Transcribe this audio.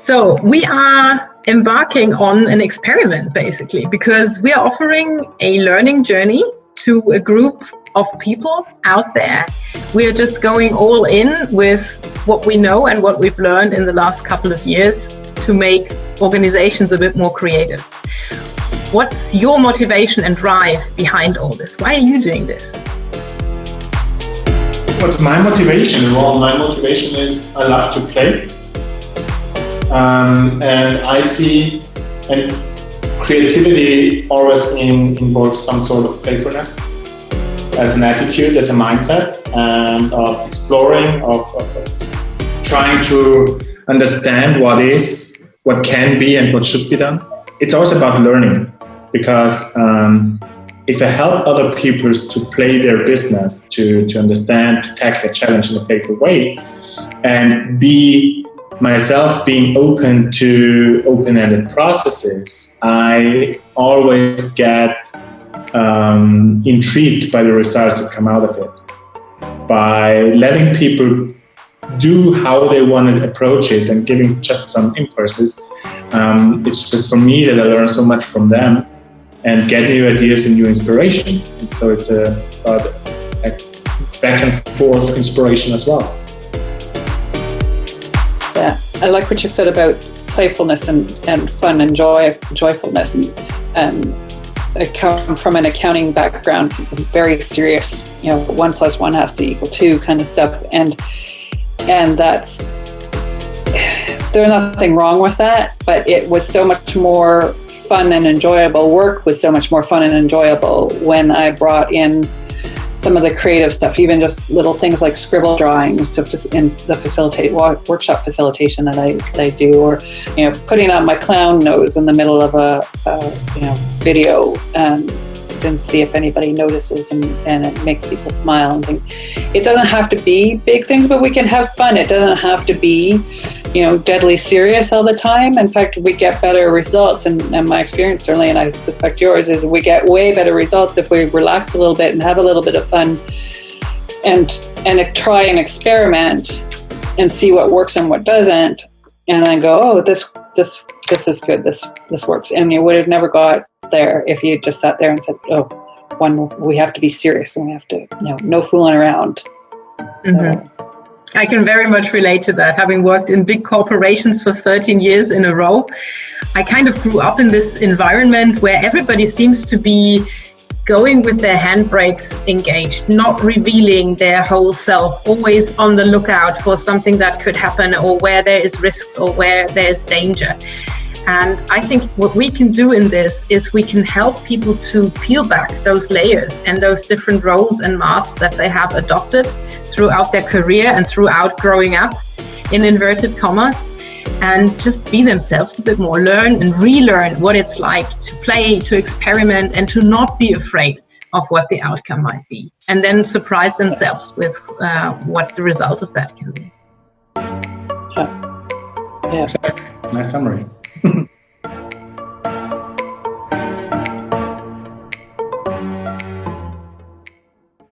So we are embarking on an experiment, basically, because we are offering a learning journey to a group of people out there. We are just going all in with what we know and what we've learned in the last couple of years to make organizations a bit more creative. What's your motivation and drive behind all this? Why are you doing this? What's my motivation? Well, my motivation is I love to play. And I see and creativity always involves some sort of playfulness as an attitude, as a mindset, and of exploring, of trying to understand what is, what can be, and what should be done. It's also about learning, because if I help other people to play their business, to understand, to tackle a challenge in a playful way, and be myself being open to open-ended processes, I always get intrigued by the results that come out of it. By letting people do how they want to approach it and giving just some impulses, it's just for me that I learn so much from them and get new ideas and new inspiration. And so it's about a back and forth inspiration as well. Yeah, I like what you said about playfulness and fun and joyfulness. I come from an accounting background, very serious, 1 + 1 has to equal 2 kind of stuff. And that's, there's nothing wrong with that, but it was so much more fun and enjoyable. Work was so much more fun and enjoyable when I brought in some of the creative stuff, even just little things like scribble drawings in the workshop facilitation that I do, or putting on my clown nose in the middle of a video and see if anybody notices, and it makes people smile and think. It doesn't have to be big things, but we can have fun. It doesn't have to be deadly serious all the time. In fact, we get better results, and my experience certainly, and I suspect yours, is we get way better results if we relax a little bit and have a little bit of fun and try and experiment and see what works and what doesn't, and then go, oh, this is good, this works. And you would have never got there if you just sat there and said, we have to be serious and we have to, no fooling around. Mm-hmm. I can very much relate to that. Having worked in big corporations for 13 years in a row, I kind of grew up in this environment where everybody seems to be going with their handbrakes engaged, not revealing their whole self, always on the lookout for something that could happen, or where there is risks or where there is danger. And I think what we can do in this is we can help people to peel back those layers and those different roles and masks that they have adopted throughout their career and throughout growing up, in inverted commas, and just be themselves a bit more, learn and relearn what it's like to play, to experiment, and to not be afraid of what the outcome might be, and then surprise themselves with what the result of that can be. Yeah. Nice summary.